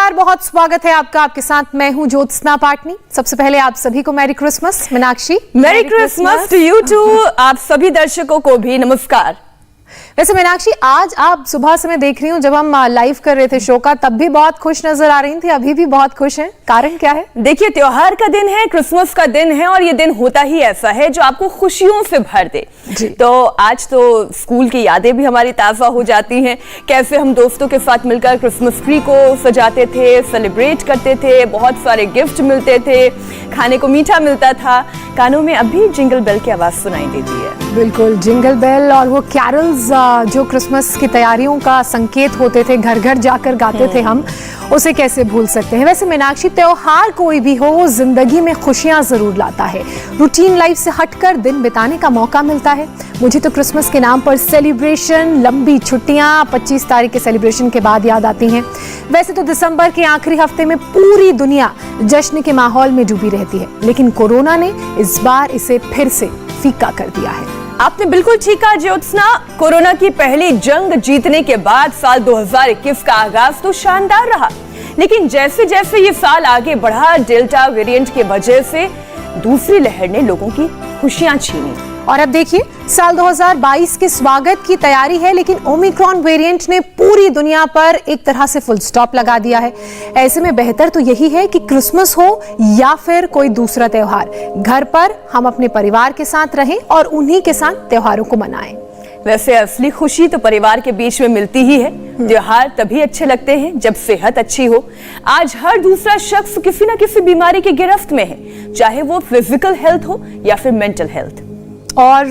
नमस्कार, बहुत स्वागत है आपका। आपके साथ मैं हूं ज्योत्सना पाटनी। सबसे पहले आप सभी को merry Christmas. Meenakshi, merry Christmas to you too. आप सभी दर्शकों को भी नमस्कार। वैसे मीनाक्षी, आज आप सुबह से मैं देख रही हूँ जब हम लाइव कर रहे थे शो का, तब भी बहुत खुश नजर आ रही थी, अभी भी बहुत खुश हैं। कारण क्या है? देखिए, त्योहार का दिन है, क्रिसमस का दिन है और ये दिन होता ही ऐसा है जो आपको खुशियों से भर दे। तो आज तो स्कूल की यादें भी हमारी ताजा हो जाती हैं। कैसे हम दोस्तों के साथ मिलकर क्रिसमस ट्री को सजाते थे, सेलिब्रेट करते थे, बहुत सारे गिफ्ट मिलते थे, खाने को मीठा मिलता था। कानों में अभी जिंगल बेल की आवाज सुनाई देती है। बिल्कुल, जिंगल बेल और वो कैरल्स जो क्रिसमस की तैयारियों का संकेत होते थे, घर घर जाकर गाते थे हम, उसे कैसे भूल सकते हैं। वैसे मीनाक्षी, त्योहार कोई भी हो, वो जिंदगी में खुशियां जरूर लाता है। रूटीन लाइफ से हटकर दिन बिताने का मौका मिलता है। मुझे तो क्रिसमस के नाम पर सेलिब्रेशन, लंबी छुट्टियां 25 तारीख के सेलिब्रेशन के बाद याद आती हैं। वैसे तो दिसंबर के आखिरी हफ्ते में पूरी दुनिया जश्न के माहौल में डूबी रहती है, लेकिन कोरोना ने इस बार इसे फिर से फीका कर दिया है। आपने बिल्कुल ठीक कहा ज्योत्सना। कोरोना की पहली जंग जीतने के बाद साल 2021 का आगाज तो शानदार रहा, लेकिन जैसे जैसे ये साल आगे बढ़ा, डेल्टा वेरिएंट की वजह से दूसरी लहर ने लोगों की खुशियां छीनी। और अब देखिए, साल 2022 के स्वागत की तैयारी है, लेकिन ओमिक्रॉन वेरिएंट ने पूरी दुनिया पर एक तरह से फुल स्टॉप लगा दिया है। ऐसे में बेहतर तो यही है कि क्रिसमस हो या फिर कोई दूसरा त्योहार, घर पर हम अपने परिवार के साथ रहें और उन्हीं के साथ त्योहारों को मनाएं। वैसे असली खुशी तो परिवार के बीच में मिलती ही है। त्योहार तभी अच्छे लगते हैं जब सेहत अच्छी हो। आज हर दूसरा शख्स किसी न किसी बीमारी की गिरफ्त में है, चाहे वो फिजिकल हेल्थ हो या फिर मेंटल हेल्थ। और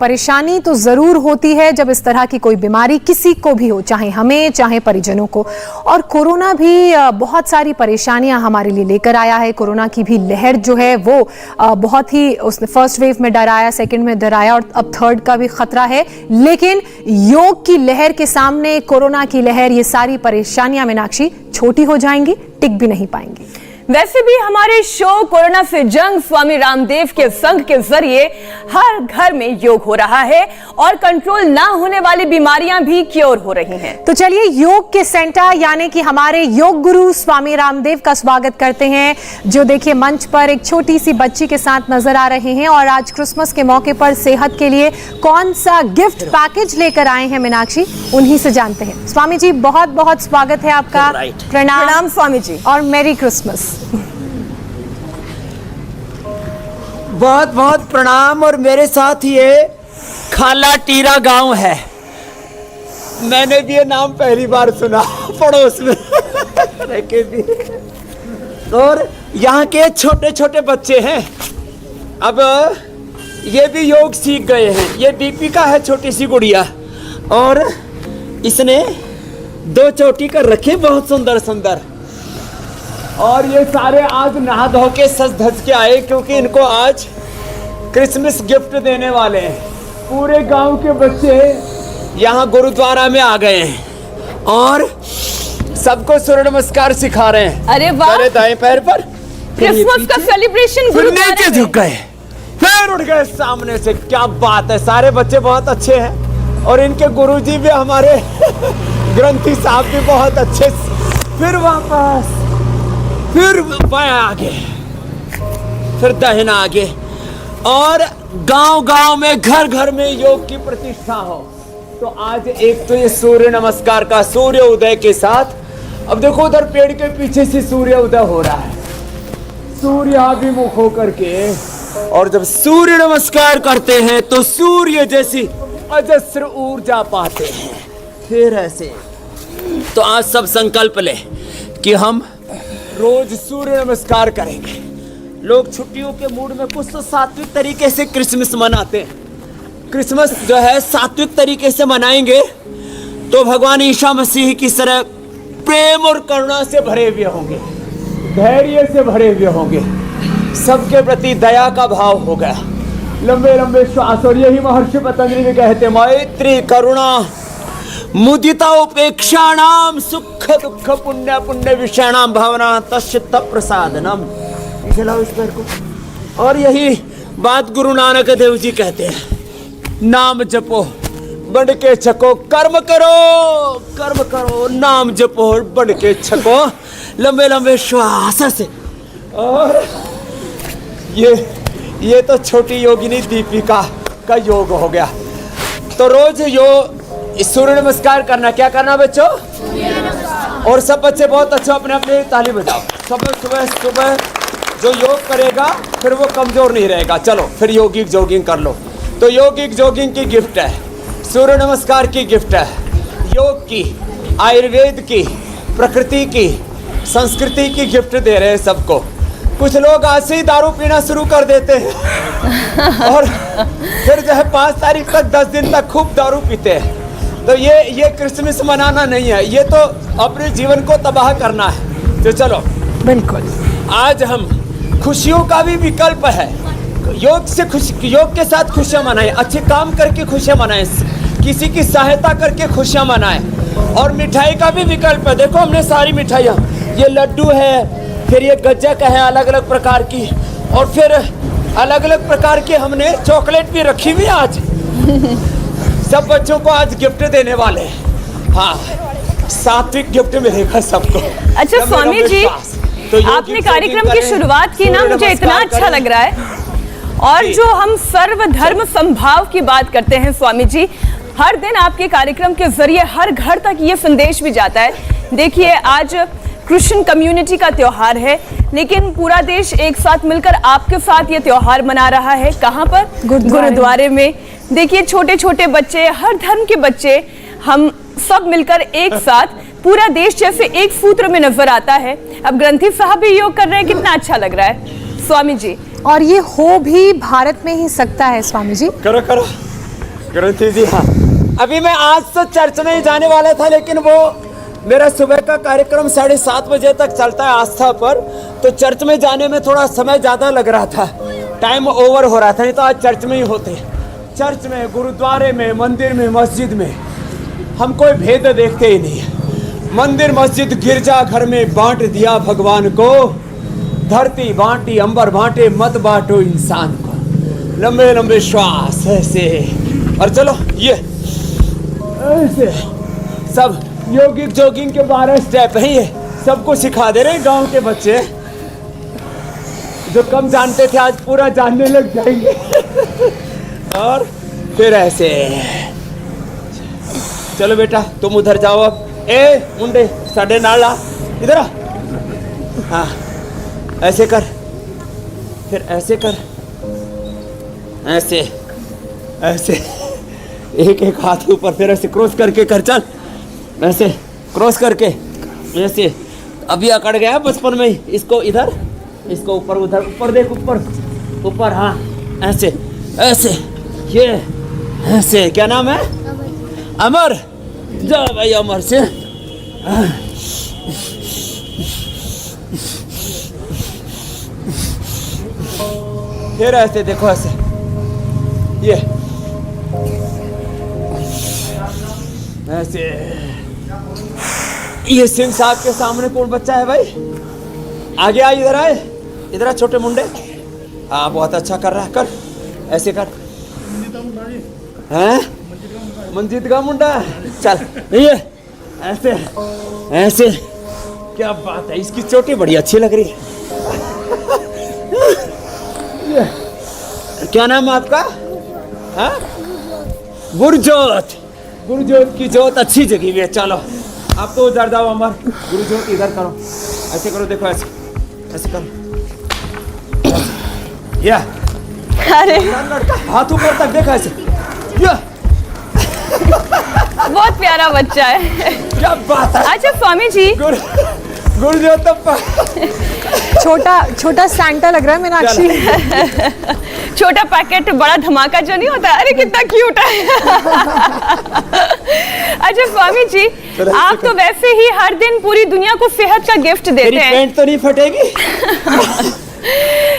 परेशानी तो जरूर होती है जब इस तरह की कोई बीमारी किसी को भी हो, चाहे हमें चाहे परिजनों को। और कोरोना भी बहुत सारी परेशानियां हमारे लिए लेकर आया है। कोरोना की भी लहर जो है वो बहुत ही, उसने फर्स्ट वेव में डराया, सेकंड में डराया और अब थर्ड का भी खतरा है। लेकिन योग की लहर के सामने कोरोना की लहर, ये सारी परेशानियां मीनाक्षी छोटी हो जाएंगी, टिक भी नहीं पाएंगी। वैसे भी हमारे शो कोरोना से जंग स्वामी रामदेव के संघ के जरिए हर घर में योग हो रहा है और कंट्रोल ना होने वाली बीमारियां भी क्योर हो रही हैं। तो चलिए योग के सेंटा यानी कि हमारे योग गुरु स्वामी रामदेव का स्वागत करते हैं, जो देखिए मंच पर एक छोटी सी बच्ची के साथ नजर आ रहे हैं और आज क्रिसमस के मौके पर सेहत के लिए कौन सा गिफ्ट पैकेज लेकर आए हैं मीनाक्षी, उन्हीं से जानते हैं। स्वामी जी, बहुत बहुत स्वागत है आपका। प्रणाम स्वामी जी और मैरी क्रिसमस। बहुत बहुत प्रणाम। और मेरे साथ ये खाला टीरा गांव है। मैंने भी ये नाम पहली बार सुना पड़ोस में रह के भी। और यहाँ के छोटे छोटे बच्चे हैं, अब ये भी योग सीख गए हैं। ये दीपिका है, छोटी सी गुड़िया, और इसने 2 चोटी कर रखे, बहुत सुंदर सुंदर। और ये सारे आज नहा धो के सज धज के आए, क्योंकि इनको आज क्रिसमस गिफ्ट देने वाले हैं। पूरे गांव के बच्चे यहाँ गुरुद्वारा में आ गए हैं और सबको सूर्य नमस्कार सिखा रहे हैं। अरे वाह! मेरे दाएं पैर पर क्रिसमस का सेलिब्रेशन गुरुद्वारे में झुक गए, फिर उठ गए सामने से। क्या बात है! सारे बच्चे बहुत अच्छे हैं और इनके गुरुजी भी, हमारे ग्रंथी साहब भी बहुत अच्छे। फिर वापस, फिर बाएं आगे, फिर दाहिना आगे, और गांव गांव में, घर घर में योग की प्रतिष्ठा हो। तो आज एक तो ये सूर्य नमस्कार का सूर्य उदय के साथ, अब देखो उधर पेड़ के पीछे से सूर्य उदय हो रहा है, सूर्याभिमुख होकर के। और जब सूर्य नमस्कार करते हैं तो सूर्य जैसी अजस्र ऊर्जा पाते हैं। फिर ऐसे तो आज सब संकल्प ले कि हम रोज सूर्य नमस्कार करेंगे। लोग छुट्टियों के मूड में कुछ तो सात्विक तरीके से क्रिसमस मनाते हैं। क्रिसमस जो है सात्विक तरीके से मनाएंगे तो भगवान ईसा मसीह की तरह प्रेम और करुणा से भरे हुए होंगे, धैर्य से भरे हुए होंगे, सबके प्रति दया का भाव होगा, लंबे लंबे श्वास। और यही महर्षि पतंजलि भी कहते, मैत्री करुणा मुदिता उपेक्षाणाम सुख दुख पुण्य पुण्य विषयाणाम भावना तस्य प्रसादनम। इस पैर को। और यही बात गुरु नानक देव जी कहते हैं, नाम जपो बढ़ के छको, कर्म करो नाम जपो बढ़ के छको। लंबे लंबे श्वास से। और ये तो छोटी योगिनी दीपिका का योग हो गया। तो रोज सूर्य नमस्कार करना। क्या करना बच्चों? और सब बच्चे बहुत अच्छा अपने अपने ताली बजाओ। सुबह सुबह जो योग करेगा फिर वो कमजोर नहीं रहेगा। चलो फिर योगिक जॉगिंग कर लो। तो योगिक जॉगिंग की गिफ्ट है, सूर्य नमस्कार की गिफ्ट है, योग की, आयुर्वेद की, प्रकृति की, संस्कृति की गिफ्ट दे रहे हैं सबको। कुछ लोग आज से ही दारू पीना शुरू कर देते हैं और फिर जो है 5 तारीख तक 10 दिन तक खूब दारू पीते हैं। तो ये क्रिसमस मनाना नहीं है, ये तो अपने जीवन को तबाह करना है। तो चलो बिल्कुल, आज हम खुशियों का भी विकल्प है। योग के साथ खुशियाँ मनाएं, अच्छे काम करके खुशियाँ मनाएं, किसी की सहायता करके खुशियाँ मनाएं। और मिठाई का भी विकल्प है। देखो हमने सारी मिठाइयाँ, ये लड्डू है, फिर ये गज्जक है अलग अलग प्रकार की, और फिर अलग अलग प्रकार की हमने चॉकलेट भी रखी हुई आज। सब बच्चों को आज गिफ्ट देने वाले हैं। हाँ, सात्विक गिफ्ट मिलेगा सबको। अच्छा स्वामी जी, तो आपने कार्यक्रम की शुरुआत की ना, मुझे इतना अच्छा लग रहा है। और जो हम सर्वधर्म संभाव की बात करते हैं स्वामी जी, हर दिन आपके कार्यक्रम के जरिए हर घर तक ये संदेश भी जाता है। देखिए आज क्रिश्चियन कम्युनिटी का त्योहार है, लेकिन पूरा देश एक साथ मिलकर आपके साथ ये त्योहार मना रहा है। कहाँ पर? गुरुद्वारे में। देखिए छोटे छोटे बच्चे, हर धर्म के बच्चे, हम सब मिलकर एक साथ, पूरा देश जैसे एक सूत्र में नजर आता है। अब ग्रंथी साहब भी योग कर रहे हैं, कितना अच्छा लग रहा है स्वामी जी। और ये हो भी भारत में ही सकता है स्वामी जी। करो करो ग्रंथी जी। हाँ, अभी मैं आज तो चर्च में ही जाने वाला था, लेकिन वो मेरा सुबह का कार्यक्रम 7:30 बजे तक चलता है आस्था पर, तो चर्च में जाने में थोड़ा समय ज़्यादा लग रहा था, टाइम ओवर हो रहा था। नहीं तो आज चर्च में ही होते। चर्च में, गुरुद्वारे में, मंदिर में, मस्जिद में हम कोई भेद देखते ही नहीं है। मंदिर मस्जिद गिरजा घर में बांट दिया भगवान को, धरती बांटी अंबर बांटे, मत बांटो इंसान को। लंबे लंबे श्वास ऐसे, और चलो ये ऐसे सब योगिक जॉगिंग के 12 स्टेप हैं, ये सबको सिखा दे रहे हैं। गांव के बच्चे जो कम जानते थे आज पूरा जानने लग जाएंगे। और फिर ऐसे, चलो बेटा तुम उधर जाओ अब। ए मुंडे साढ़े नाला इधर आ। हाँ ऐसे कर, फिर ऐसे कर, ऐसे ऐसे, एक एक हाथ के ऊपर, फिर ऐसे क्रॉस करके कर। चल ऐसे क्रॉस करके ऐसे। अभी अकड़ गया बचपन में ही, इसको इधर, इसको ऊपर, उधर ऊपर देख, ऊपर ऊपर। हाँ ऐसे ऐसे, ये ऐसे। क्या नाम है? अमर। जा भाई अमर से। फिर ऐसे देखो, ऐसे ये ऐसे। ये सिंह साहब के सामने कौन बच्चा है भाई? आगे आ, इधर आए, इधर आ छोटे मुंडे। हाँ बहुत अच्छा कर रहा है, कर ऐसे कर। हैं? मंजीत का मुंडा। चल ये ऐसे ऐसे। क्या बात है, इसकी चोटी बड़ी अच्छी लग रही है। क्या नाम है आपका? हाँ? गुरजोत। गुरजोत की जोत अच्छी जगी हुई है। चलो आप तो उधर जाओ अमर, गुरजोत इधर करो, ऐसे करो, देखो ऐसे ऐसे करो। या अरे लड़का हाथ ऊपर तक देखा ऐसे। या बहुत प्यारा बच्चा है। क्या बात है। अच्छा स्वामी जी, गुरजोत छोटा छोटा सैंटा लग रहा है मीनाक्षी। छोटा पैकेट बड़ा धमाका जो नहीं होता। अरे कितना क्यूट है। अच्छा स्वामी जी, आप तो वैसे ही हर दिन पूरी दुनिया को सेहत का गिफ्ट देते हैं। पेंट तो नहीं फटेगी।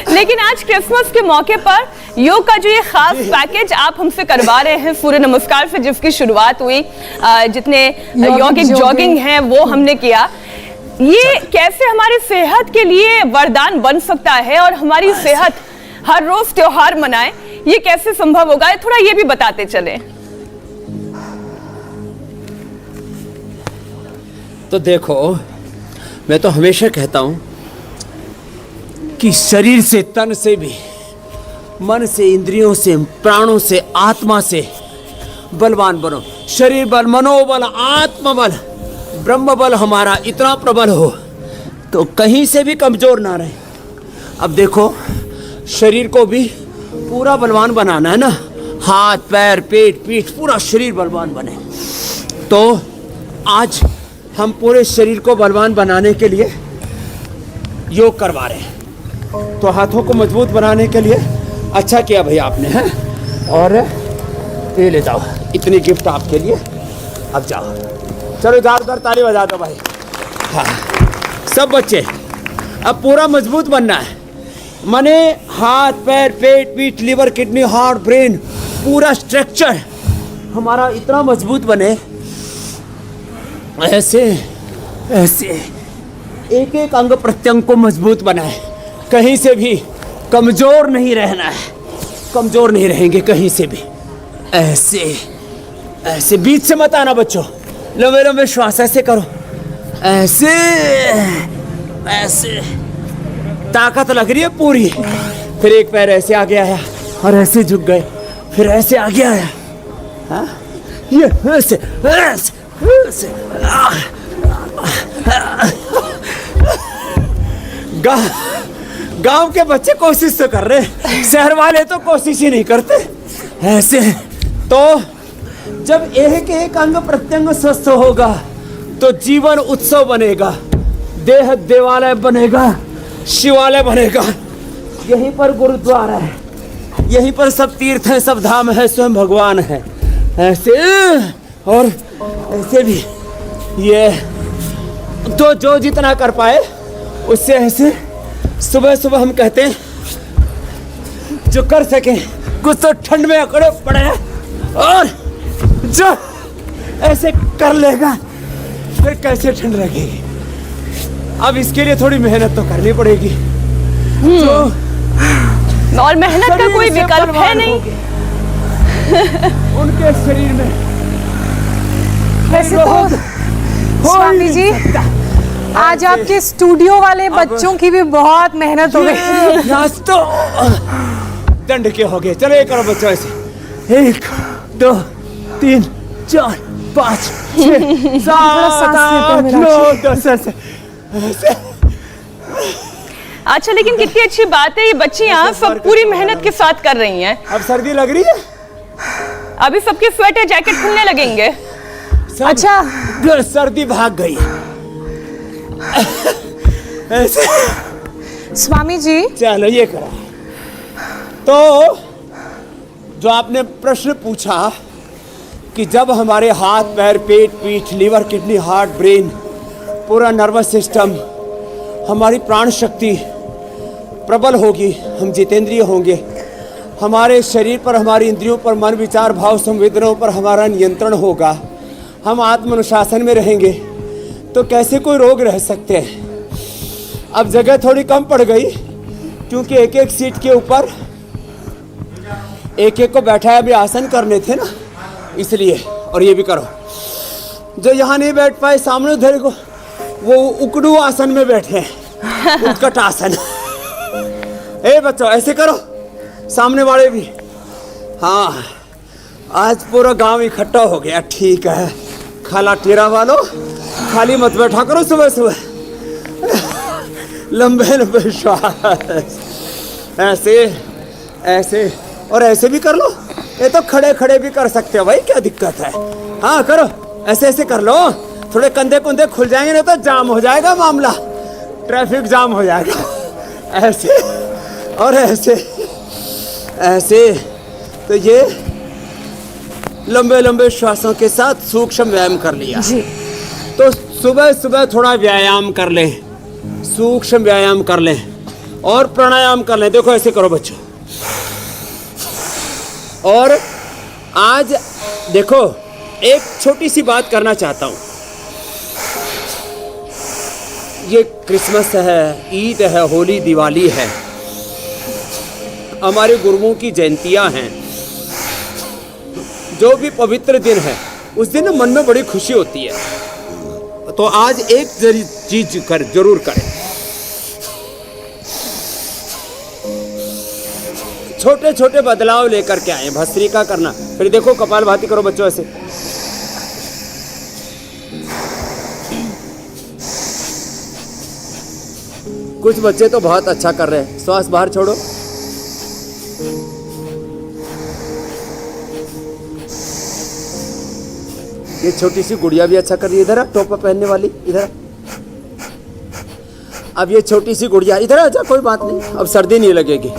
लेकिन आज क्रिसमस के मौके पर योग का जो ये खास पैकेज आप हमसे करवा रहे हैं, सूर्य नमस्कार से जिसकी शुरुआत हुई, जितने योगिक जॉगिंग हैं वो हमने किया, ये कैसे हमारी सेहत के लिए वरदान बन सकता है और हमारी सेहत हर रोज त्योहार मनाए, ये कैसे संभव होगा, थोड़ा ये भी बताते चलें। तो देखो मैं तो हमेशा कहता हूं कि शरीर से, तन से भी, मन से, इंद्रियों से, प्राणों से, आत्मा से बलवान बनो। शरीर बल, मनोबल, आत्मबल, ब्रह्म बल हमारा इतना प्रबल हो तो कहीं से भी कमजोर ना रहे। अब देखो, शरीर को भी पूरा बलवान बनाना है ना, हाथ पैर पेट पीठ पूरा शरीर बलवान बने। तो आज हम पूरे शरीर को बलवान बनाने के लिए योग करवा रहे हैं। तो हाथों को मजबूत बनाने के लिए अच्छा किया भैया आपने, है। और ये ले जाओ, इतनी गिफ्ट आपके लिए। अब जाओ, चलो इधर उधर ताली बजा दो भाई। हाँ, सब बच्चे अब पूरा मजबूत बनना है। माने हाथ पैर पेट पीठ लिवर किडनी हार्ट ब्रेन पूरा स्ट्रक्चर हमारा इतना मजबूत बने, ऐसे ऐसे एक एक अंग प्रत्यंग को मजबूत बनाए। कहीं से भी कमजोर नहीं रहना है, कमजोर नहीं रहेंगे कहीं से भी। ऐसे ऐसे बीच से मत आना बच्चों, लंबे लंबे श्वास ऐसे करो, ऐसे ऐसे ताकत लग रही है पूरी। फिर एक पैर ऐसे आगे आया और ऐसे झुक गए, फिर ऐसे आगे आया, हाँ? ये ऐसे ऐसे ऐसे। गांव के बच्चे कोशिश तो कर रहे, शहर वाले तो कोशिश ही नहीं करते। ऐसे तो जब एक एक अंग प्रत्यंग स्वस्थ होगा तो जीवन उत्सव बनेगा, देह देवालय बनेगा, शिवालय बनेगा। यहीं पर गुरुद्वारा है, यहीं पर सब तीर्थ है, सब धाम है, स्वयं भगवान है। ऐसे और ऐसे भी, ये तो जो जितना कर पाए उससे ऐसे। सुबह सुबह हम कहते हैं जो कर सके, कुछ तो ठंड में अकड़े पड़े, और जो ऐसे कर लेगा फिर कैसे ठंड लगेगी। अब इसके लिए थोड़ी मेहनत तो करनी पड़ेगी। तो और मेहनत का कोई विकल्प है नहीं उनके शरीर में। वैसे तो स्वामी जी, आज आपके स्टूडियो वाले बच्चों की भी बहुत मेहनत हो गई। तो दंड के हो गए। चलो ये करो बच्चों ऐसे, 1 2 3 4 5 6 7 8 9 10 ऐसे। अच्छा, लेकिन कितनी अच्छी बात है, ये बच्ची यहाँ सब पूरी मेहनत के साथ कर रही हैं। अब सर्दी लग रही है, अभी सबके स्वेटर जैकेट खुलने लगेंगे। अच्छा, सर्दी भाग गई ऐसे। स्वामी जी, चलो ये करा। तो जो आपने प्रश्न पूछा कि जब हमारे हाथ पैर पेट पीठ लिवर किडनी हार्ट ब्रेन पूरा नर्वस सिस्टम, हमारी प्राण शक्ति प्रबल होगी, हम जितेंद्रिय होंगे, हमारे शरीर पर, हमारी इंद्रियों पर, मन विचार भाव संवेदनाओं पर हमारा नियंत्रण होगा, हम आत्मानुशासन में रहेंगे, तो कैसे कोई रोग रह सकते हैं। अब जगह थोड़ी कम पड़ गई क्योंकि एक एक सीट के ऊपर एक एक को बैठाया भी आसन करने थे ना, इसलिए। और ये भी करो, जो यहाँ नहीं बैठ पाए सामने उधर को, वो उकड़ू आसन में बैठे हैं, उत्कट आसन। ए बच्चों ऐसे करो, सामने वाले भी। हाँ, आज पूरा गांव इकट्ठा हो गया, ठीक है। खाला टेरा वालों, खाली मत बैठा करो सुबह सुबह, लंबे लंबे श्वास ऐसे ऐसे, और ऐसे भी कर लो। ये तो खड़े खड़े भी कर सकते हो भाई, क्या दिक्कत है। हाँ करो, ऐसे ऐसे कर लो, थोड़े कंधे कुंधे खुल जाएंगे, नहीं तो जाम हो जाएगा मामला, ट्रैफिक जाम हो जाएगा। ऐसे और ऐसे ऐसे। तो ये लंबे लंबे श्वासों के साथ सूक्ष्म व्यायाम कर लिया जी। तो सुबह सुबह थोड़ा व्यायाम कर लें, सूक्ष्म व्यायाम कर लें और प्राणायाम कर लें। देखो ऐसे करो बच्चों। और आज देखो, एक छोटी सी बात करना चाहता हूँ। ये क्रिसमस है, ईद है, होली दिवाली है, हमारे गुरुओं की जयंतियाँ हैं। जो भी पवित्र दिन है उस दिन मन में बड़ी खुशी होती है। तो आज एक चीज जरूर करें। छोटे छोटे बदलाव लेकर के आए। भस्त्रिका करना, फिर देखो कपालभाति करो बच्चों ऐसे। कुछ बच्चे तो बहुत अच्छा कर रहे हैं। श्वास बाहर छोड़ो। ये छोटी सी गुड़िया भी अच्छा कर रही है। इधर टोपा पहनने वाली, इधर। अब ये छोटी सी गुड़िया इधर आ जा, कोई बात नहीं, अब सर्दी नहीं लगेगी।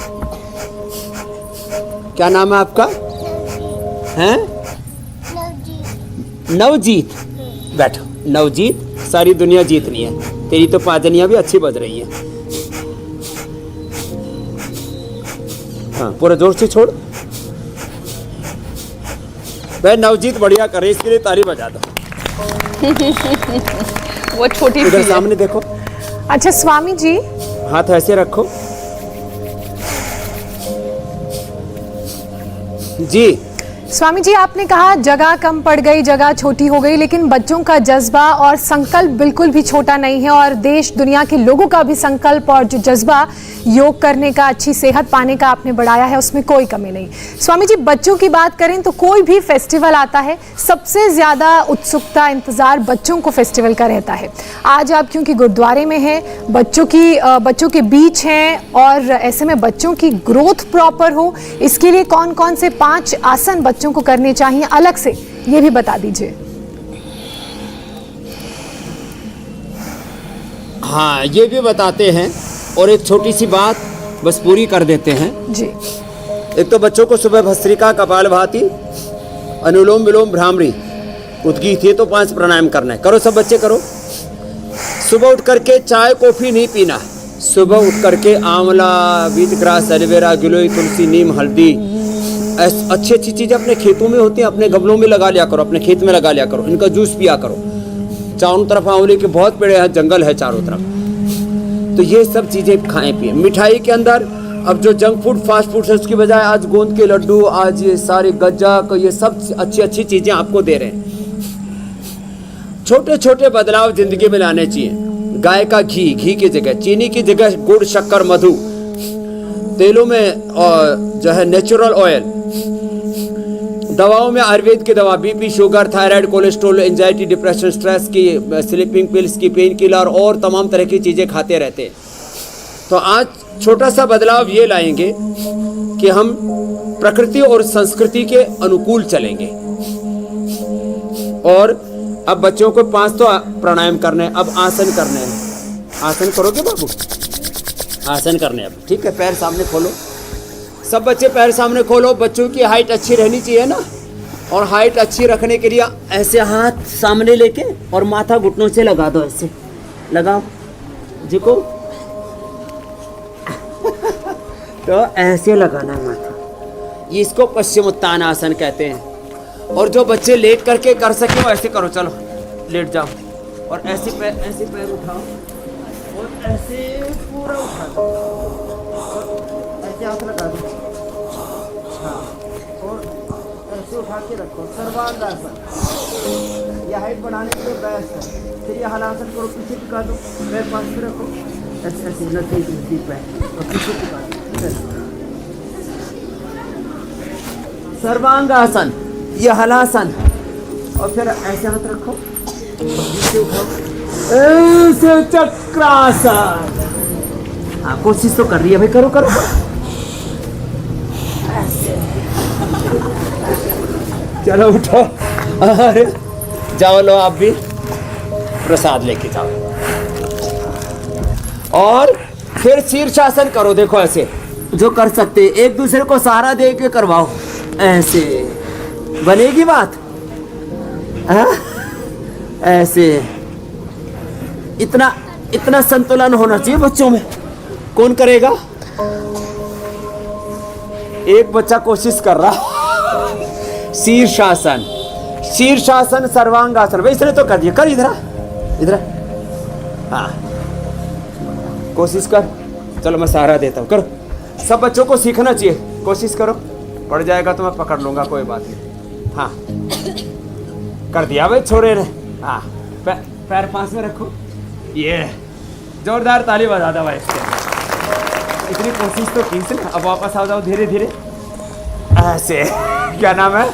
क्या नाम है आपका? हैं? नवजीत। बैठो। नवजीत, सारी दुनिया जीतनी है। तेरी तो पाजनियां भी अच्छी बज रही हैं। हाँ, पूरा जोर से छोड़। भाई नवजीत बढ़िया करे, इसके लिए ताली बजा दो। वो छोटी इधर सामने देखो। अच्छा स्वामी जी, हाथ ऐसे रखो जी। स्वामी जी, आपने कहा जगह कम पड़ गई, जगह छोटी हो गई, लेकिन बच्चों का जज्बा और संकल्प बिल्कुल भी छोटा नहीं है, और देश दुनिया के लोगों का भी संकल्प और जो जज्बा योग करने का, अच्छी सेहत पाने का आपने बढ़ाया है, उसमें कोई कमी नहीं। स्वामी जी, बच्चों की बात करें तो कोई भी फेस्टिवल आता है, सबसे ज्यादा उत्सुकता, इंतजार बच्चों को फेस्टिवल का रहता है। आज आप क्योंकि गुरुद्वारे में हैं, बच्चों के बीच हैं, और ऐसे में बच्चों की ग्रोथ प्रॉपर हो, इसके लिए कौन कौन से 5 आसन बच्चों को करने चाहिए अलग से, ये भी बता दीजिए। हाँ, ये भी बताते हैं, और एक छोटी सी बात बस पूरी कर देते हैं जी। एक तो बच्चों को सुबह भस्त्रिका, कपालभाति, अनुलोम विलोम, भ्रामरी, उद्गीत, ये तो 5 प्राणायाम करना है। करो सब बच्चे, करो। सुबह उठ करके चाय कॉफी नहीं पीना। सुबह उठ करके आंवला, बीट ग्रास, एलोवेरा, गिलोय, तुलसी, नीम, हल्दी, अच्छी अच्छी चीज़ें अपने खेतों में होती हैं, अपने गमलों में लगा लिया करो, अपने खेत में लगा लिया करो। इनका जूस पिया करो। चारों तरफ आंवले के बहुत पेड़ हैं, जंगल है चारों तरफ, तो ये सब चीज़ें खाएं पिए। मिठाई के अंदर अब जो जंक फूड, फास्ट फूड है, उसकी बजाय आज गोंद के लड्डू, आज ये सारे गज्जक, ये सब अच्छी अच्छी चीज़ें आपको दे रहे हैं। छोटे छोटे बदलाव जिंदगी में लाने चाहिए। गाय का घी, घी की जगह चीनी की जगह गुड़, शक्कर, मधु। तेलों में जो है नेचुरल ऑयल। दवाओं में आयुर्वेद की दवा, BP, sugar, thyroid, cholesterol, anxiety, depression, stress की, स्लीपिंग पिल्स की, पेन किलर और तमाम तरह की चीज़ें खाते रहते हैं। तो आज छोटा सा बदलाव ये लाएंगे कि हम प्रकृति और संस्कृति के अनुकूल चलेंगे। और अब बच्चों को 5 तो प्राणायाम करने हैं, अब आसन करने हैं। आसन करोगे बाबू? आसन करने अब, ठीक है। पैर सामने खोलो, सब बच्चे पैर सामने खोलो। बच्चों की हाइट अच्छी रहनी चाहिए ना, और हाइट अच्छी रखने के लिए ऐसे हाथ सामने लेके और माथा घुटनों से लगा दो, ऐसे लगाओ देखो। तो ऐसे लगाना है माथा, इसको पश्चिमोत्तानासन कहते हैं। और जो बच्चे लेट करके कर सके वो ऐसे करो, चलो लेट जाओ, और ऐसे पैर उठाओ, और ऐसे पूरा उठा दो, और ऐसे हाथ लगा दो। हाँ, और ऐसे उठा के रखो, सर्वांगासन। यह हाइट बढ़ाने के लिए बेस्ट है। फिर यह हलासन करो, पीछे टिका दो, पैर पास में रखो, ऐसे ऐसे लगे पैर, और पीछे टिका दो। सर्वांगासन, यह हलासन, और फिर ऐसे हाथ रखो, पीछे उठाओ, ऐसे चक्रासन। हाँ, कोशिश तो कर रही है भाई, करो करो, ऐसे। चलो उठो, अरे जाओ, लो आप भी प्रसाद लेके जाओ। और फिर शीर्षासन करो, देखो ऐसे जो कर सकते, एक दूसरे को सहारा दे के करवाओ, ऐसे बनेगी बात। ऐसे इतना संतुलन होना चाहिए बच्चों में। कौन करेगा? एक बच्चा कोशिश कर रहा। शीर्षासन, शीर्षासन, सर्वांगासन, भाई इसने तो कर दिया। कर इधर। हाँ, कोशिश कर। चलो मैं सहारा देता हूँ, करो। सब बच्चों को सीखना चाहिए, कोशिश करो। पड़ जाएगा तो मैं पकड़ लूंगा, कोई बात नहीं। हाँ, कर दिया भाई छोरे ने। हाँ, पैर पास में रखो। ये जोरदार ताली बजा दो भाई इसके। इतनी कोशिश तो की इसने, अब वापस आ जाओ धीरे धीरे ऐसे। क्या नाम है?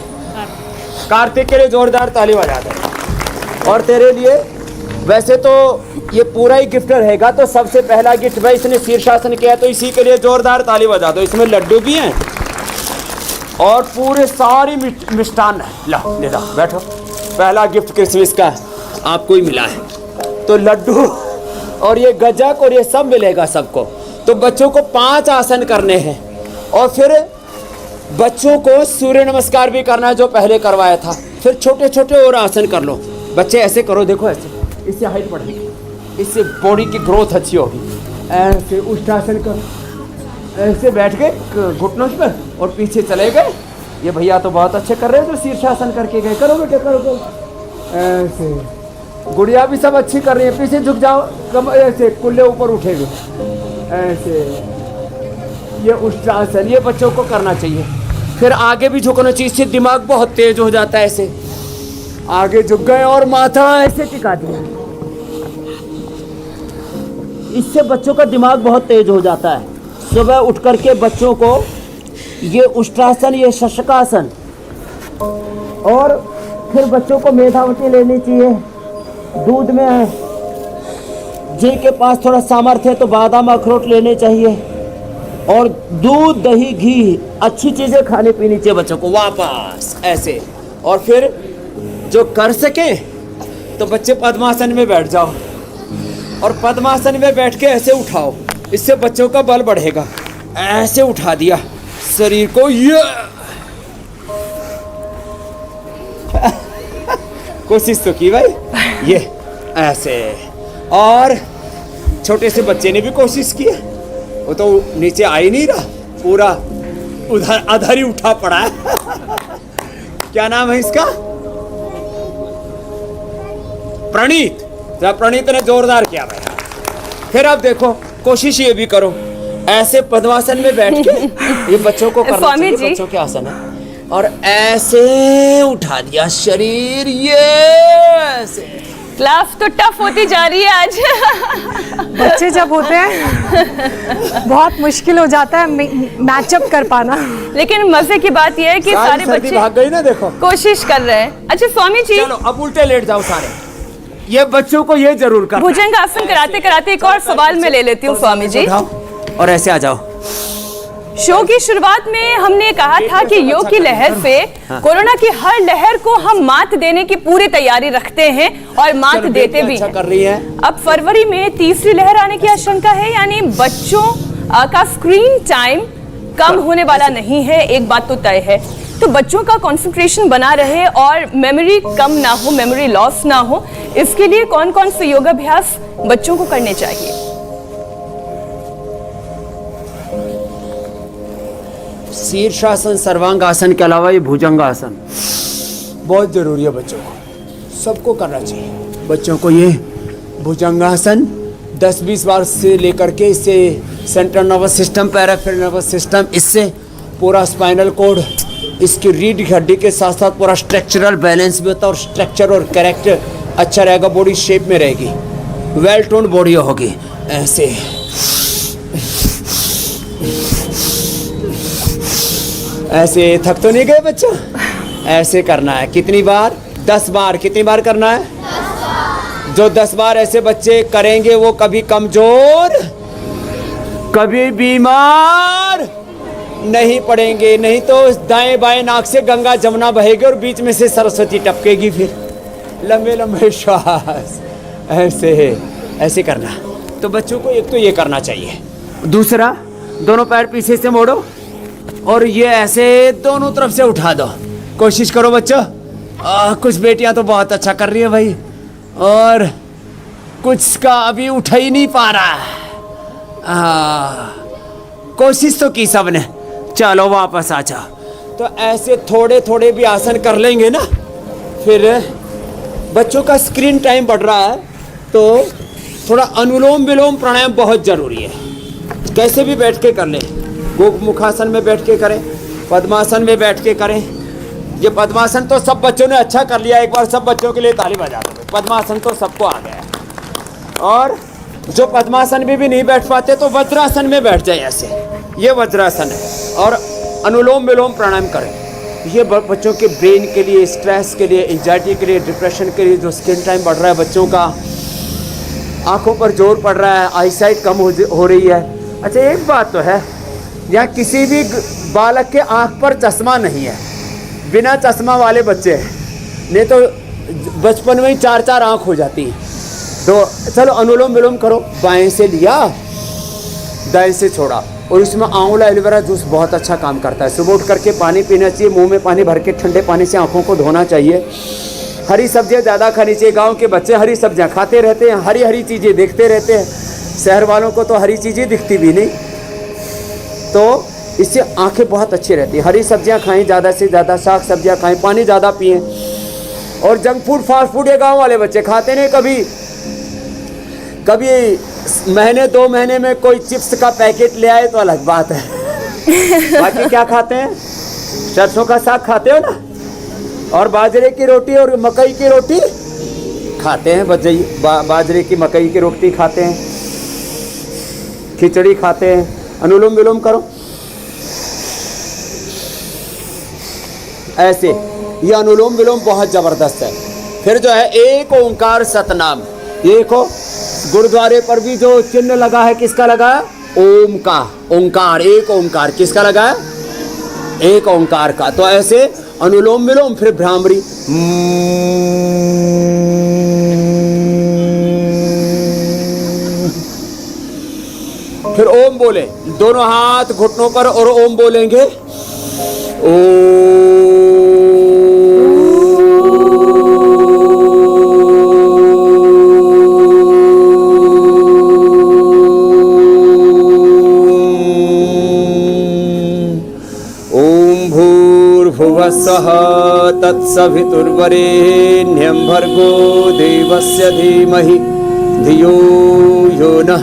कार्तिक के लिए जोरदार ताली बजा दो। और तेरे लिए वैसे तो ये पूरा ही गिफ्ट रहेगा, तो सबसे पहला गिफ्ट भाई इसने शीर्षासन किया, तो इसी के लिए जोरदार ताली बजा दो। इसमें लड्डू भी हैं और पूरे सारी मिष्ठान है। लो ले जाओ, बैठो। पहला गिफ्ट क्रिसमस का आपको ही मिला है, तो लड्डू और ये गजक और ये सब मिलेगा सबको। तो बच्चों को 5 आसन करने हैं और फिर बच्चों को सूर्य नमस्कार भी करना है जो पहले करवाया था। फिर छोटे छोटे और आसन कर लो बच्चे। ऐसे करो, देखो ऐसे, इससे हाइट बढ़ेगी, इससे बॉडी की ग्रोथ अच्छी होगी। ऐसे उष्टासन करो, ऐसे बैठ गए घुटनों पर और पीछे चले गए। ये भैया तो बहुत अच्छे कर रहे हैं जो शीर्षासन करके गए। करो बेटे, करो। ऐसे गुड़िया भी सब अच्छी कर रही है। पीछे झुक जाओ, कम ऐसे कुल्ले ऊपर उठेगे ऐसे। ये उष्टासन ये बच्चों को करना चाहिए। फिर आगे भी झुकना चाहिए, इससे दिमाग बहुत तेज हो जाता है। ऐसे आगे झुक गए और माथा ऐसे टिका दिया, इससे बच्चों का दिमाग बहुत तेज हो जाता है। सुबह उठ करके बच्चों को ये उष्ट्रासन, ये शशकासन, और फिर बच्चों को मेधावती लेनी चाहिए। दूध में है, जिनके पास थोड़ा सामर्थ्य है तो बादाम अखरोट लेने चाहिए, और दूध दही घी अच्छी चीज़ें खाने पीनी चाहिए बच्चों को वापस ऐसे। और फिर जो कर सके तो बच्चे पद्मासन में बैठ जाओ और पद्मासन में बैठ के ऐसे उठाओ, इससे बच्चों का बल बढ़ेगा। ऐसे उठा दिया शरीर को, ये कोशिश तो की भाई, ये ऐसे। और छोटे से बच्चे ने भी कोशिश की, वो तो नीचे आ ही नहीं रहा, पूरा उधर अधर ही उठा पड़ा है। क्या नाम है इसका? प्रणीत। जब प्रणीत ने जोरदार किया भाई। फिर आप देखो, कोशिश ये भी करो, ऐसे पद्मासन में बैठ के ये बच्चों को करना चाहिए, बच्चों के आसन है। और ऐसे उठा दिया शरीर, ये ऐसे। क्लास तो टफ होती जा रही है आज। बच्चे जब होते हैं बहुत मुश्किल हो जाता है मैचअप कर पाना। लेकिन मजे की बात यह है कि सारे बच्चे भाग गई ना, देखो कोशिश कर रहे हैं। अच्छा स्वामी जी, चलो अब उल्टे लेट जाओ सारे। ये बच्चों को ये जरूर करना। भुजंग आसन कराते कराते एक और सवाल मैं ले लेती हूँ स्वामी जी। और ऐसे आ जाओ। शो की शुरुआत में हमने कहा था कि योग की लहर से कोरोना की हर लहर को हम मात देने की पूरी तैयारी रखते हैं और मात देते भी हैं। कर रही है। अब फरवरी में तीसरी लहर आने की आशंका है, यानी बच्चों का स्क्रीन टाइम कम होने वाला नहीं है, एक बात तो तय है। तो बच्चों का कंसंट्रेशन बना रहे और मेमोरी कम ना हो, मेमोरी लॉस ना हो, इसके लिए कौन कौन से योगाभ्यास बच्चों को करने चाहिए? शीर्षासन, सर्वांगासन के अलावा ये भुजंगासन बहुत जरूरी है बच्चों को, सबको करना चाहिए। बच्चों को ये भुजंगासन 10-20 बार से लेकर के, इससे central nervous system, peripheral nervous system, इससे पूरा स्पाइनल कोड, इसकी रीढ़ की हड्डी के साथ साथ पूरा स्ट्रक्चरल बैलेंस भी होता है और स्ट्रक्चर और कैरेक्टर अच्छा रहेगा, बॉडी शेप में रहेगी, वेल टोन्ड बॉडी होगी। ऐसे ऐसे थक तो नहीं गए बच्चा? ऐसे करना है। कितनी बार? 10 बार। कितनी बार करना है? 10 बार। जो 10 बार ऐसे बच्चे करेंगे वो कभी कमजोर, कभी बीमार नहीं पड़ेंगे। नहीं तो दाएं बाएं नाक से गंगा जमुना बहेगी और बीच में से सरस्वती टपकेगी। फिर लंबे लंबे श्वास, ऐसे ऐसे करना। तो बच्चों को एक तो ये करना चाहिए। दूसरा, दोनों पैर पीछे से मोड़ो और ये ऐसे दोनों तरफ से उठा दो। कोशिश करो बच्चों। कुछ बेटियां तो बहुत अच्छा कर रही है भाई, और कुछ का अभी उठा ही नहीं पा रहा। कोशिश तो की सबने। चलो वापस आ जाओ। तो ऐसे थोड़े थोड़े भी आसन कर लेंगे ना, फिर बच्चों का स्क्रीन टाइम बढ़ रहा है तो थोड़ा अनुलोम विलोम प्राणायाम बहुत ज़रूरी है। कैसे भी बैठ के कर लें, गोमुखासन में बैठ के करें, पद्मासन में बैठ के करें। ये पद्मासन तो सब बच्चों ने अच्छा कर लिया। एक बार सब बच्चों के लिए ताली बजा दो। पद्मासन तो सबको आ गया है। और जो पद्मासन में भी नहीं बैठ पाते तो वज्रासन में बैठ जाए ऐसे, ये वज्रासन है। और अनुलोम विलोम प्राणायाम करें। ये बच्चों के ब्रेन के लिए, स्ट्रेस के लिए, एंजाइटी के लिए, डिप्रेशन के लिए, जो स्क्रीन टाइम बढ़ रहा है बच्चों का, आंखों पर जोर पड़ रहा है, आईसाइट कम हो रही है। अच्छा एक बात तो है, यहाँ किसी भी बालक के आंख पर चश्मा नहीं है, बिना चश्मा वाले बच्चे हैं, नहीं तो बचपन में ही 4-4 आंख हो जाती है। तो चलो अनुलोम विलोम करो। बाएं से लिया, दाएं से छोड़ा, और इसमें आंवला एलोवेरा जूस बहुत अच्छा काम करता है। सुबह उठ करके पानी पीना चाहिए, मुंह में पानी भर के ठंडे पानी से आंखों को धोना चाहिए। हरी सब्जियां ज़्यादा खानी चाहिए। गांव के बच्चे हरी सब्जियां खाते रहते हैं, हरी हरी चीज़ें देखते रहते हैं। शहर वालों को तो हरी चीज़ें दिखती भी नहीं, तो इससे आंखें बहुत अच्छी रहती हैं। हरी सब्जियां खाएं, ज़्यादा से ज़्यादा साग सब्जियां खाएं, पानी ज़्यादा पिएं। और जंक फूड, फास्ट फूड ये गाँव वाले बच्चे खाते नहीं। कभी महीने 2 महीने में कोई चिप्स का पैकेट ले आए तो अलग बात है। बाकी क्या खाते हैं? सरसों का साग खाते हो ना, और बाजरे की रोटी और मकई की रोटी खाते हैं। बाजरे की मकई की रोटी खाते हैं, खिचड़ी खाते हैं। अनुलोम विलोम करो ऐसे, ये अनुलोम विलोम बहुत ज़बरदस्त है। फिर जो है एक ओंकार सतनाम, देखो गुरुद्वारे पर भी जो चिन्ह लगा है, किसका लगा है? ओम का, ओंकार, एक ओंकार, किसका लगा है? एक ओंकार का। तो ऐसे अनुलोम विलोम, फिर भ्रामरी, फिर ओम बोले, दोनों हाथ घुटनों पर और ओम बोलेंगे। भूर्भुवस्सुः तत्सवितुर्वरेण्यं भर्गो देवस्य धीमहि धियो यो नः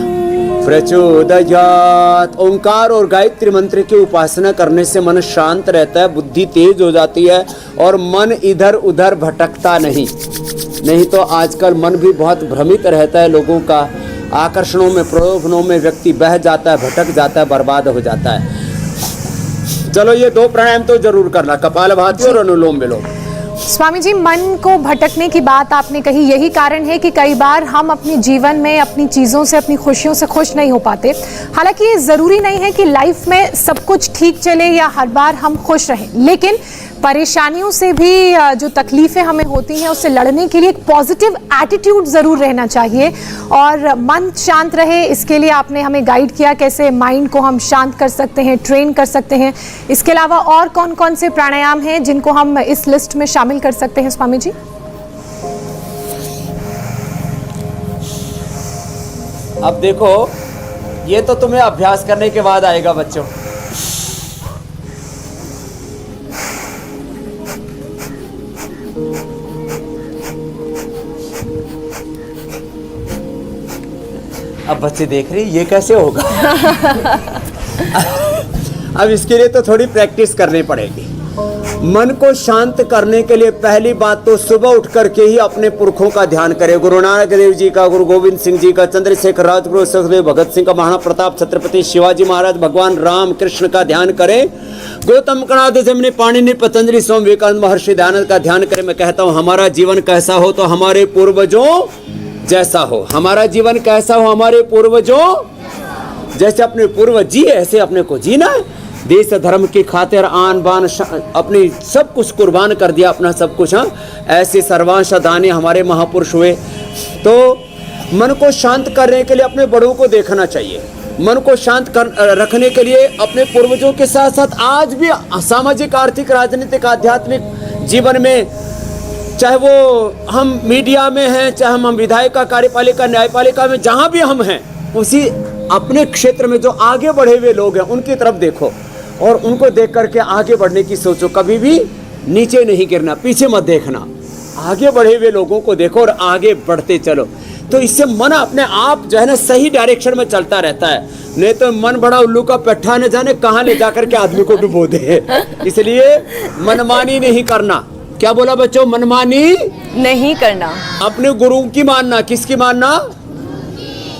प्रचोदयात्। ओंकार और गायत्री मंत्र की उपासना करने से मन शांत रहता है, बुद्धि तेज हो जाती है और मन इधर उधर भटकता नहीं तो आजकल मन भी बहुत भ्रमित रहता है लोगों का। आकर्षणों में, प्रलोभनों में व्यक्ति बह जाता है, भटक जाता है, बर्बाद हो जाता है। चलो ये 2 प्राणायाम तो जरूर करना, कपालभाति और अनुलोम विलोम। स्वामी जी, मन को भटकने की बात आपने कही, यही कारण है कि कई बार हम अपने जीवन में अपनी चीज़ों से, अपनी खुशियों से खुश नहीं हो पाते। हालांकि ये ज़रूरी नहीं है कि लाइफ में सब कुछ ठीक चले या हर बार हम खुश रहें, लेकिन परेशानियों से भी जो तकलीफ़ें हमें होती हैं उससे लड़ने के लिए एक पॉजिटिव एटीट्यूड ज़रूर रहना चाहिए और मन शांत रहे। इसके लिए आपने हमें गाइड किया कैसे माइंड को हम शांत कर सकते हैं, ट्रेन कर सकते हैं। इसके अलावा और कौन कौन से प्राणायाम हैं जिनको हम इस लिस्ट में शामिल कर सकते हैं स्वामी जी? अब देखो, ये तो तुम्हें अभ्यास करने के बाद आएगा बच्चों। अब बच्चे देख रहे ये कैसे होगा। अब इसके लिए तो थोड़ी प्रैक्टिस करनी पड़ेगी। मन को शांत करने के लिए पहली बात तो सुबह उठ करके ही अपने पुरखों का ध्यान करें। गुरु नानक देव जी का, गुरु गोविंद सिंह जी का, चंद्रशेखर, राजगुरु, सुखदेव, भगत सिंह का, महाराणा प्रताप, छत्रपति शिवाजी महाराज, भगवान राम कृष्ण का ध्यान करें। गौतम कणाद, जमनी, पाणिनि, पतंजलि, स्वामी विवेकानंद, महर्षि दयानंद का ध्यान करें। मैं कहता हूँ हमारा जीवन कैसा हो तो हमारे पूर्वजों जैसा हो। हमारा जीवन कैसा हो, हमारे पूर्वजों जैसे अपने पूर्वज जी ऐसे अपने को जीना है। देश धर्म की खातिर आन बान अपनी सब कुछ कुर्बान कर दिया, अपना सब कुछ। हाँ, ऐसे सर्वांश दानी हमारे महापुरुष हुए। तो मन को शांत करने के लिए अपने बड़ों को देखना चाहिए। मन को शांत रखने के लिए अपने पूर्वजों के साथ साथ आज भी सामाजिक, आर्थिक, राजनीतिक, आध्यात्मिक जीवन में, चाहे वो हम मीडिया में हैं, चाहे हम विधायिका, कार्यपालिका, न्यायपालिका में, जहाँ भी हम हैं, उसी अपने क्षेत्र में जो आगे बढ़े हुए लोग हैं उनकी तरफ देखो और उनको देख करके आगे बढ़ने की सोचो। कभी भी नीचे नहीं गिरना, पीछे मत देखना, आगे बढ़े हुए लोगों को देखो और आगे बढ़ते चलो। तो इससे मन अपने आप जो है ना सही डायरेक्शन में चलता रहता है। नहीं तो मन बड़ा उल्लू का पेट्ठा, न जाने कहाँ ले जाकर के आदमी को डुबो दे। इसलिए मनमानी नहीं करना, क्या बोला बच्चों? मनमानी नहीं करना। अपने गुरु की मानना। किसकी मानना?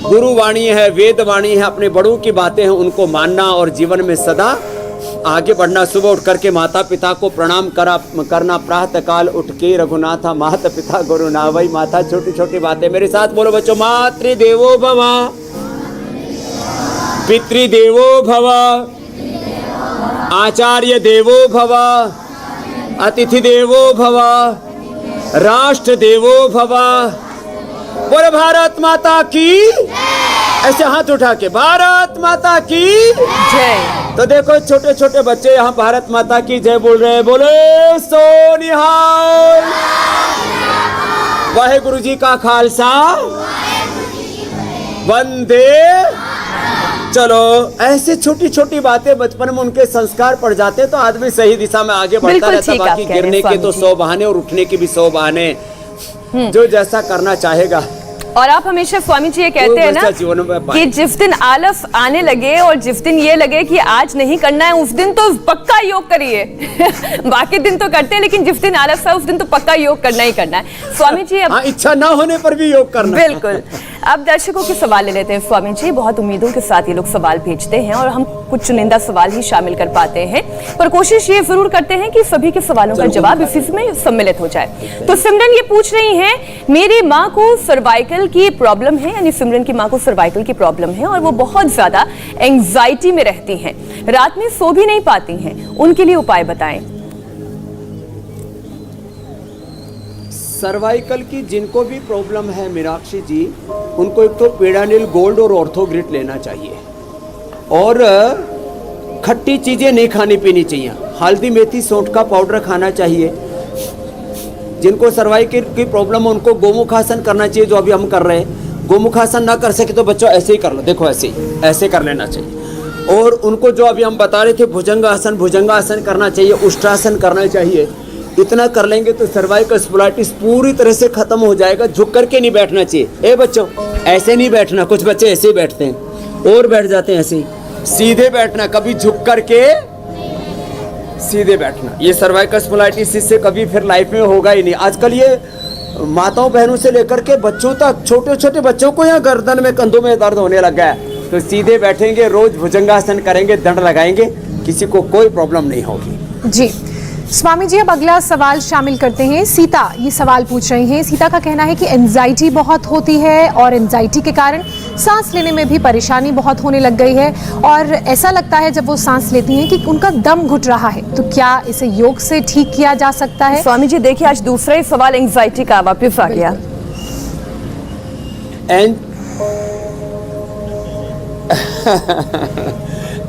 गुरु वाणी है, वेद वाणी है, अपने बड़ों की बातें हैं उनको मानना और जीवन में सदा आगे बढ़ना। सुबह उठ करके माता पिता को प्रणाम करना, प्रातः काल उठ के रघुनाथा माता पिता गुरु ना। वही माता, छोटी छोटी बातें मेरे साथ बोलो बच्चों। मातृदेवो भव, पितृदेवो भव, आचार्य देवो भव, अतिथि देवो भव, राष्ट्र देवो भव। बोले भारत माता की। ऐसे हाथ उठा के भारत माता की जय। तो देखो छोटे छोटे बच्चे यहाँ भारत माता की जय बोल रहे हैं। बोले सो निहाल। वाहेगुरु जी का खालसा, वंदे। चलो ऐसे छोटी छोटी बातें बचपन में उनके संस्कार पड़ जाते हैं तो आदमी सही दिशा में आगे बढ़ता रहता है। बाकी गिरने के तो 100 बहाने और उठने के भी 100 बहाने। जो जैसा करना चाहेगा। और आप हमेशा स्वामी जी ये कहते हैं ना कि जिस दिन आलस आने लगे और जिस दिन ये लगे कि आज नहीं करना है, उस दिन तो पक्का योग करिए। बाकी दिन तो करते हैं, लेकिन जिस दिन आलस है उस दिन तो पक्का योग करना ही करना है। स्वामी जी अब इच्छा ना होने पर भी योग करना। बिल्कुल। अब दर्शकों के सवाल ले लेते हैं स्वामी जी। बहुत उम्मीदों के साथ ये लोग सवाल भेजते हैं और हम कुछ चुनिंदा सवाल ही शामिल कर पाते हैं, पर कोशिश ये जरूर करते हैं कि सभी के सवालों का जवाब इसी में सम्मिलित हो जाए। तो सिमरन ये पूछ रही हैं, मेरी माँ को सर्वाइकल की प्रॉब्लम है, यानी सिमरन की माँ को सर्वाइकल की प्रॉब्लम है और वो बहुत ज्यादा एंजाइटी में रहती हैं, रात में सो भी नहीं पाती हैं, उनके लिए उपाय बताएं। सर्वाइकल की जिनको भी प्रॉब्लम है मीनाक्षी जी, उनको एक तो पेडानिल गोल्ड और ऑर्थोग्रिट लेना चाहिए और खट्टी चीजें नहीं खानी पीनी चाहिए। हल्दी मेथी सौंठ का पाउडर खाना चाहिए। जिनको सर्वाइकल की प्रॉब्लम है उनको गोमुखासन करना चाहिए, जो अभी हम कर रहे हैं। गोमुखासन ना कर सके तो बच्चों ऐसे ही कर लो, देखो ऐसे ही, ऐसे कर लेना चाहिए। और उनको जो अभी हम बता रहे थे भुजंगासन करना चाहिए, उष्ट्रासन करना चाहिए। इतना कर लेंगे तो सर्वाइकल स्पोलाइटिस पूरी तरह से खत्म हो जाएगा। झुक करके नहीं बैठना चाहिए। ए बच्चों ऐसे नहीं बैठना, कुछ बच्चे ऐसे ही बैठते हैं और बैठ जाते हैं ऐसे ही। सीधे बैठना, कभी झुक करके सीधे बैठना। ये सर्वाइकल स्पोलाइटिस इससे कभी फिर लाइफ में होगा ही नहीं। आजकल ये माताओं बहनों से लेकर के बच्चों तक, छोटे छोटे बच्चों को यहाँ गर्दन में कंधों में दर्द होने लग गया है। तो सीधे बैठेंगे, रोज भुजंगासन करेंगे, दंड लगाएंगे, किसी को कोई प्रॉब्लम नहीं होगी। जी स्वामी जी, अब अगला सवाल शामिल करते हैं। सीता ये सवाल पूछ रही हैं। सीता का कहना है कि एंजाइटी बहुत होती है और एंजाइटी के कारण सांस लेने में भी परेशानी बहुत होने लग गई है और ऐसा लगता है जब वो सांस लेती हैं कि उनका दम घुट रहा है। तो क्या इसे योग से ठीक किया जा सकता है? स्वामी जी देखिए, आज दूसरा ही सवाल एंजाइटी का वापस आ गया।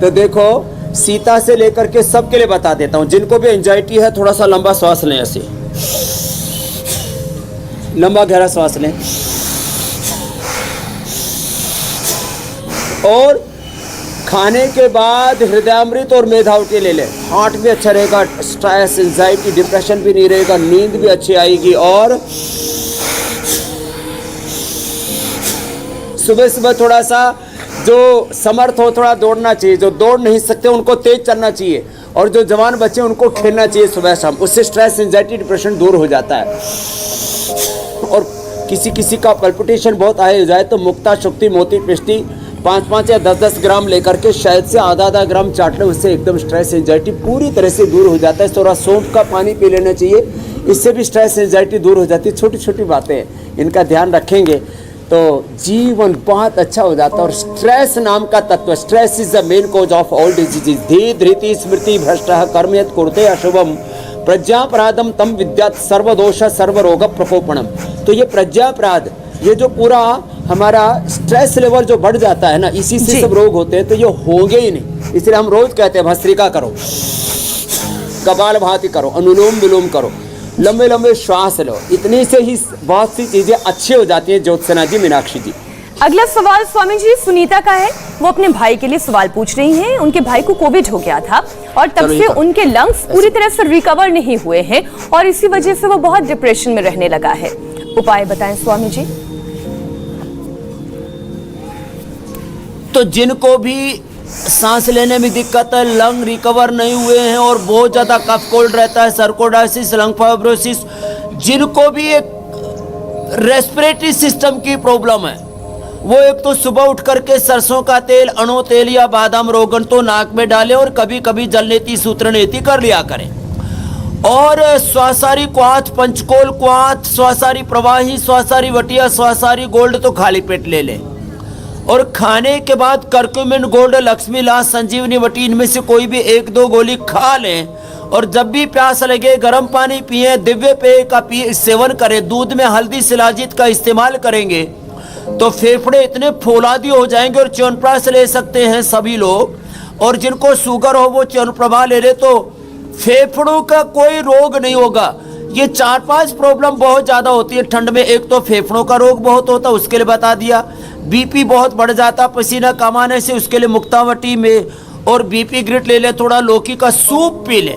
तो देखो, सीता से लेकर के सबके लिए बता देता हूं। जिनको भी एंजाइटी है थोड़ा सा लंबा श्वास लें, ऐसे लंबा गहरा श्वास लें और खाने के बाद हृदयामृत और मेधावटी ले लें। हार्ट भी अच्छा रहेगा, स्ट्रेस एंजाइटी डिप्रेशन भी नहीं रहेगा, नींद भी अच्छी आएगी। और सुबह सुबह थोड़ा सा जो समर्थ हो थोड़ा दौड़ना चाहिए। जो दौड़ नहीं सकते उनको तेज चलना चाहिए और जो जवान बच्चे उनको खेलना चाहिए सुबह शाम। उससे स्ट्रेस एंजाइटी डिप्रेशन दूर हो जाता है। और किसी किसी का पल्पिटेशन बहुत हाई हो जाए तो मुक्ता शुक्ति मोती पिष्टी 5-5 या 10-10 ग्राम लेकर के शायद से आधा ग्राम चाट लें, उससे एकदम स्ट्रेस एंजाइटी पूरी तरह से दूर हो जाता है। थोड़ा सौंफ का पानी पी लेना चाहिए, इससे भी स्ट्रेस एंजाइटी दूर हो जाती है। छोटी छोटी बातें इनका ध्यान रखेंगे तो जीवन बहुत अच्छा हो जाता है। और स्ट्रेस नाम का तत्व, stress is the main cause of all diseases. धी धृति स्मृति भ्रष्टः कर्म यत् कुरुते अशुभम प्रज्ञापराधम तम विद्यात् सर्वदोष सर्वरोग प्रकोपणम। तो ये प्रज्ञापराध, ये जो पूरा हमारा स्ट्रेस लेवल जो बढ़ जाता है ना, इसी से सब रोग होते हैं। तो ये होंगे ही नहीं, इसलिए हम रोज कहते हैं भस्त्रिका करो, कपालभाति करो, अनुलोम विलोम करो, लंबे लंबे श्वास लो। इतनी से ही बहुत सी चीजें अच्छी हो जाती हैं। ज्योत्सना जी, मीनाक्षी जी, अगला सवाल स्वामी जी सुनीता का है। वो अपने भाई के लिए सवाल पूछ रही हैं। उनके भाई को कोविड हो गया था और तब से उनके लंग्स पूरी तरह से रिकवर नहीं हुए हैं और इसी वजह से वो बहुत डिप्रेशन में रहने लगा है। उपाय बताएं स्वामी जी। तो जिनको भी सांस लेने में दिक्कत है, लंग रिकवर नहीं हुए हैं और बहुत ज़्यादा कफ कोल्ड रहता है, सर्कोडाइसिस, लंग फाइब्रोसिस, जिनको भी एक रेस्पिरेटरी सिस्टम की प्रॉब्लम है, वो एक तो सुबह उठ करके सरसों का तेल, अणो तेल या बादाम रोगन तो नाक में डालें और कभी कभी जलनेती सूत्रनेती कर लिया करें। और स्वासारी क्वाथ, पंचकोल क्वाथ, स्वासारी प्रवाही, स्वासारी वटिया, स्वासारी गोल्ड तो खाली पेट ले लें। और खाने के बाद करक्यूमिन गोल्ड, लक्ष्मी लास, संजीवनी वटी, इनमें से कोई भी 1-2 गोली खा लें। और जब भी प्यास लगे गर्म पानी पिए, दिव्य पेय का सेवन करें, दूध में हल्दी शिलाजीत का इस्तेमाल करेंगे तो फेफड़े इतने फौलादी हो जाएंगे। और च्यवनप्राश ले सकते हैं सभी लोग, और जिनको शुगर हो वो च्यवनप्रभा ले ले तो फेफड़ों का कोई रोग नहीं होगा। ये 4-5 प्रॉब्लम बहुत ज़्यादा होती है ठंड में। एक तो फेफड़ों का रोग बहुत होता है, उसके लिए बता दिया। बीपी बहुत बढ़ जाता पसीना कमाने से, उसके लिए मुक्तावटी में। और बीपी ग्रिट ले ले, थोड़ा लौकी का सूप पी ले,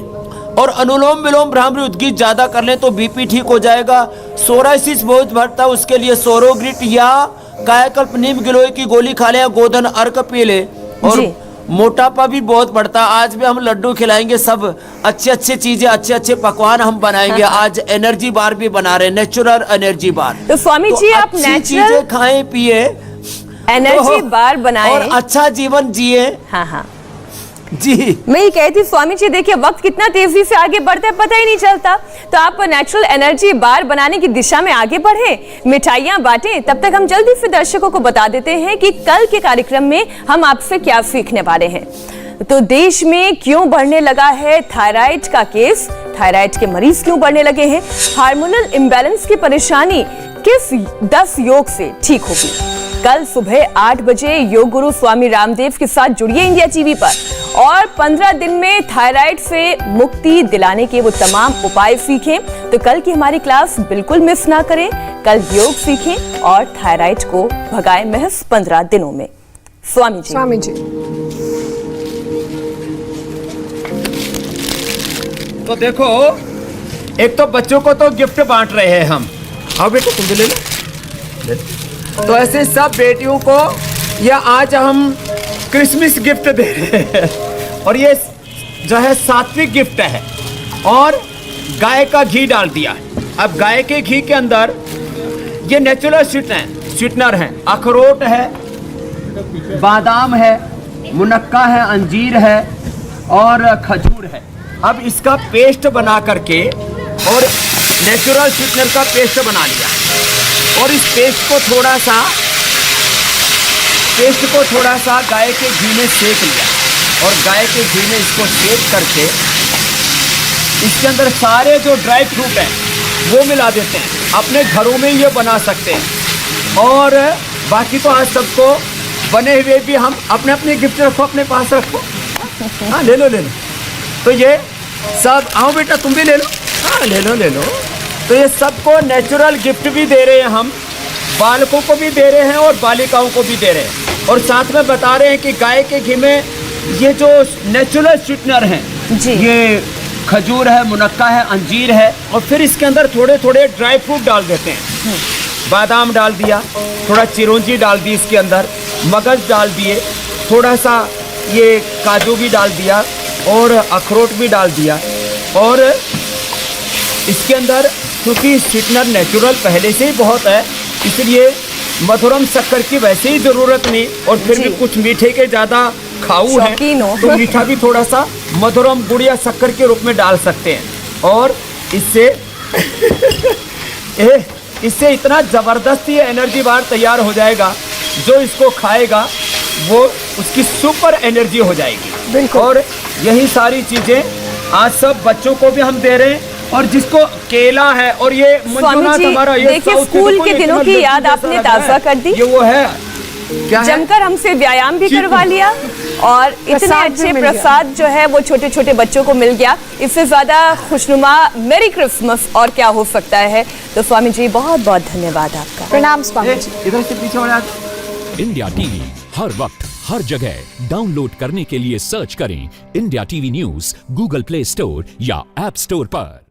और अनुलोम विलोम भ्रामरी उद्गीत ज़्यादा कर ले तो बीपी ठीक हो जाएगा। सोराइसिस बहुत बढ़ता है, उसके लिए सोरोग्रिट या कायाकल्प नीम गिलोय की गोली खा ले या गोधन अर्क पी ले। और मोटापा भी बहुत बढ़ता है। आज भी हम लड्डू खिलाएंगे, सब अच्छे अच्छे चीजें, अच्छे अच्छे पकवान हम बनाएंगे। आज एनर्जी बार भी बना रहे हैं, नेचुरल एनर्जी बार। तो स्वामी जी आप नेचुरल चीजें खाएं पिए, एनर्जी बार बनाएं और अच्छा जीवन जिए। हाँ हाँ जी, मैं ये कहती स्वामी जी, देखिए वक्त कितना तेजी से आगे बढ़ता है पता ही नहीं चलता। तो आप नेचुरल एनर्जी बार बनाने की दिशा में आगे बढ़े, मिठाइयाँ बांटें। तब तक हम जल्दी से दर्शकों को बता देते हैं कि कल के कार्यक्रम में हम आपसे क्या सीखने वाले हैं। तो देश में क्यों बढ़ने लगा है थायराइड का केस, थायराइड के मरीज क्यों बढ़ने लगे हैं, हार्मोनल इम्बैलेंस की परेशानी किस 10 योग से ठीक होगी। कल सुबह 8 बजे योग गुरु स्वामी रामदेव के साथ जुड़िए इंडिया टीवी पर, और 15 दिन में थायराइड से मुक्ति दिलाने के वो तमाम उपाय सीखें। तो कल की हमारी क्लास बिल्कुल मिस ना करें। कल योग सीखें और थायराइड को भगाएं महज 15 दिनों में। स्वामी जी। तो देखो, एक तो बच्चों को तो गिफ्ट बांट रहे हैं हम। आओ बेटा तुम भी ले लो। तो ऐसे सब बेटियों को या आज हम क्रिसमस गिफ्ट दे रहे हैं, और ये जो है सात्विक गिफ्ट है। और गाय का घी डाल दिया है। अब गाय के घी के अंदर ये नेचुरल स्वीटनर है, अखरोट है, बादाम है, मुनक्का है, अंजीर है और खजूर है। अब इसका पेस्ट बना करके और नेचुरल स्वीटनर का पेस्ट बना लिया, और इस पेस्ट को थोड़ा सा गाय के घी में सेक लिया, और गाय के घी में इसको सेक करके इसके अंदर सारे जो ड्राई फ्रूट हैं वो मिला देते हैं। अपने घरों में ये बना सकते हैं। और बाकी तो आज सबको बने हुए भी हम अपने अपने गिफ्ट रखो, अपने पास रखो। हाँ ले लो। तो ये सब, आओ बेटा तुम भी ले लो। हाँ ले लो। तो ये सबको नेचुरल गिफ्ट भी दे रहे हैं हम, बालकों को भी दे रहे हैं और बालिकाओं को भी दे रहे हैं। और साथ में बता रहे हैं कि गाय के घी में ये जो नेचुरल स्वीटनर हैं, ये खजूर है, मुनक्का है, अंजीर है, और फिर इसके अंदर थोड़े थोड़े ड्राई फ्रूट डाल देते हैं। बादाम डाल दिया, थोड़ा चिरौंजी डाल दी इसके अंदर, मगज डाल दिए, थोड़ा सा ये काजू भी डाल दिया और अखरोट भी डाल दिया। और इसके अंदर क्योंकि स्वीटनर नेचुरल पहले से ही बहुत है, इसलिए मधुरम शक्कर की वैसे ही ज़रूरत नहीं। और फिर भी कुछ मीठे के ज़्यादा खाऊ है तो मीठा भी थोड़ा सा मधुरम गुड़ या शक्कर के रूप में डाल सकते हैं। और इससे इतना ज़बरदस्त ये एनर्जी बार तैयार हो जाएगा, जो इसको खाएगा वो उसकी सुपर एनर्जी हो जाएगी। और यही सारी चीज़ें आज सब बच्चों को भी हम दे रहे हैं। और जिसको केला है, और ये मंजुनाथ हमारा, ये देखिए स्कूल के दिनों की याद आपने ताज़ा कर दी। ये वो है क्या जमकर हमसे व्यायाम भी करवा लिया, और इतने अच्छे प्रसाद जो है वो छोटे छोटे बच्चों को मिल गया। इससे ज्यादा खुशनुमा मेरी क्रिसमस और क्या हो सकता है। तो स्वामी जी बहुत बहुत धन्यवाद आपका। प्रणाम स्वामी जी। इधर से पीछे वाले। इंडिया टीवी हर वक्त हर जगह डाउनलोड करने के लिए सर्च करें India TV news Google play store या ऐप स्टोर पर।